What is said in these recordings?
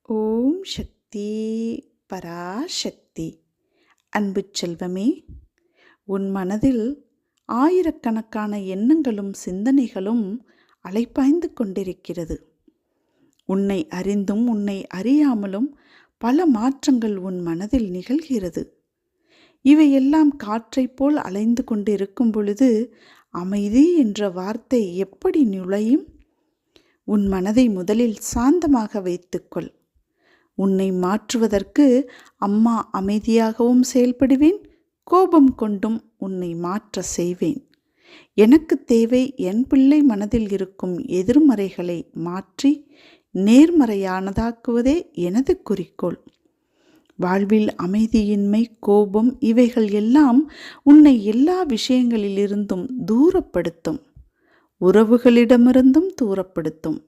ஓம் சக்தி பராசக்தி. அன்பு செல்வமே, உன் மனதில் ஆயிரக்கணக்கான எண்ணங்களும் சிந்தனைகளும் அலைப்பாய்ந்து கொண்டிருக்கிறது. உன்னை அறிந்தும் உன்னை அறியாமலும் பல மாற்றங்கள் உன் மனதில் நிகழ்கிறது. இவையெல்லாம் காற்றைப் போல் அலைந்து கொண்டிருக்கும் பொழுது அமைதி என்ற வார்த்தை எப்படி நுழையும்? உன் மனதை முதலில் சாந்தமாக வைத்துக்கொள். உன்னை மாற்றுவதற்கு அம்மா அமைதியாகவும் செயல்படுவேன், கோபம் கொண்டும் உன்னை மாற்ற செய்வேன். எனக்கு தேவை என் பிள்ளை மனதில் இருக்கும் எதிர்மறைகளை மாற்றி நேர்மறையானதாக்குவதே எனது குறிக்கோள். வாழ்வில் அமைதியின்மை, கோபம் இவைகள் எல்லாம் உன்னை எல்லா விஷயங்களிலிருந்தும் தூரப்படுத்தும், உறவுகளிடமிருந்தும் தூரப்படுத்தும்.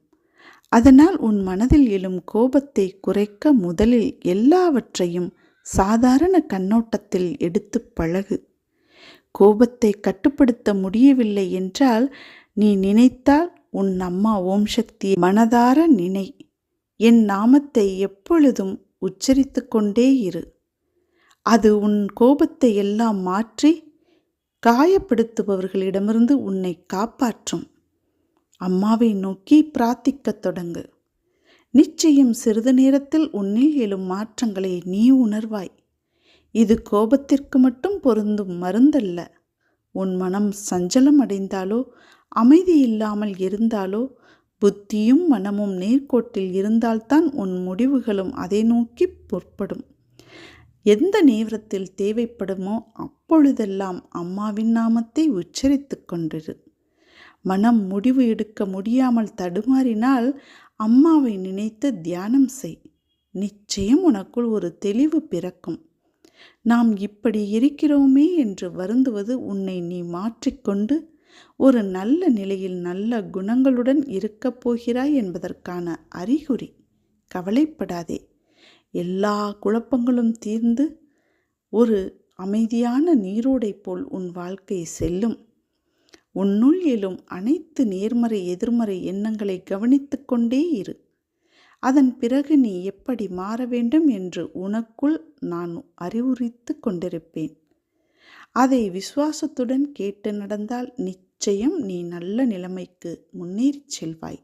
அதனால் உன் மனதில் எழும் கோபத்தை குறைக்க முதலில் எல்லாவற்றையும் சாதாரண கண்ணோட்டத்தில் எடுத்து பழகு. கோபத்தை கட்டுப்படுத்த முடியவில்லை என்றால் நீ நினைத்தால் உன் அம்மா ஓம் சக்தியை மனதார நினை. என் நாமத்தை எப்பொழுதும் உச்சரித்து கொண்டே இரு. அது உன் கோபத்தை எல்லாம் மாற்றி காயப்படுத்துபவர்களிடமிருந்து உன்னை காப்பாற்றும். அம்மாவை நோக்கி பிரார்த்திக்கத் தொடங்கு. நிச்சயம் சிறிது நேரத்தில் உன்னில் எழும் மாற்றங்களை நீ உணர்வாய். இது கோபத்திற்கு மட்டும் பொருந்தும் மருந்தல்ல. உன் மனம் சஞ்சலம் அடைந்தாலோ, அமைதி இல்லாமல் இருந்தாலோ, புத்தியும் மனமும் நேர்கோட்டில் இருந்தால்தான் உன் முடிவுகளும் அதை நோக்கி புறப்படும். எந்த நேரத்தில் தேவைப்படுமோ அப்பொழுதெல்லாம் அம்மாவின் நாமத்தை உச்சரித்து கொண்டிரு. மனம் முடிவு எடுக்க முடியாமல் தடுமாறினால் அம்மாவை நினைத்து தியானம் செய். நிச்சயம் உனக்குள் ஒரு தெளிவு பிறக்கும். நாம் இப்படி இருக்கிறோமே என்று வருந்துவது உன்னை நீ மாற்றிக்கொண்டு ஒரு நல்ல நிலையில் நல்ல குணங்களுடன் இருக்கப் போகிறாய் என்பதற்கான அறிகுறி. கவலைப்படாதே. எல்லா குழப்பங்களும் தீர்ந்து ஒரு அமைதியான நீரோடை போல் உன் வாழ்க்கை செல்லும். உன்னுள் எழும் அனைத்து நேர்மறை எதிர்மறை எண்ணங்களை கவனித்து கொண்டே இரு. அதன் பிறகு நீ எப்படி மாற வேண்டும் என்று உனக்குள் நான் அறிவுறுத்தி கொண்டிருப்பேன். அதை விசுவாசத்துடன் கேட்டு நடந்தால் நிச்சயம் நீ நல்ல நிலைமைக்கு முன்னேறி செல்வாய்.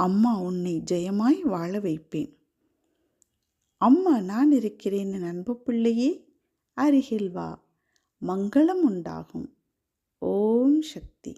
அம்மா உன்னை ஜெயமாய் வாழ வைப்பேன். அம்மா நான் இருக்கிறேன் என் அன்பு பிள்ளையே, அருகில் வா, மங்களம் உண்டாகும். ஓம் சக்தி.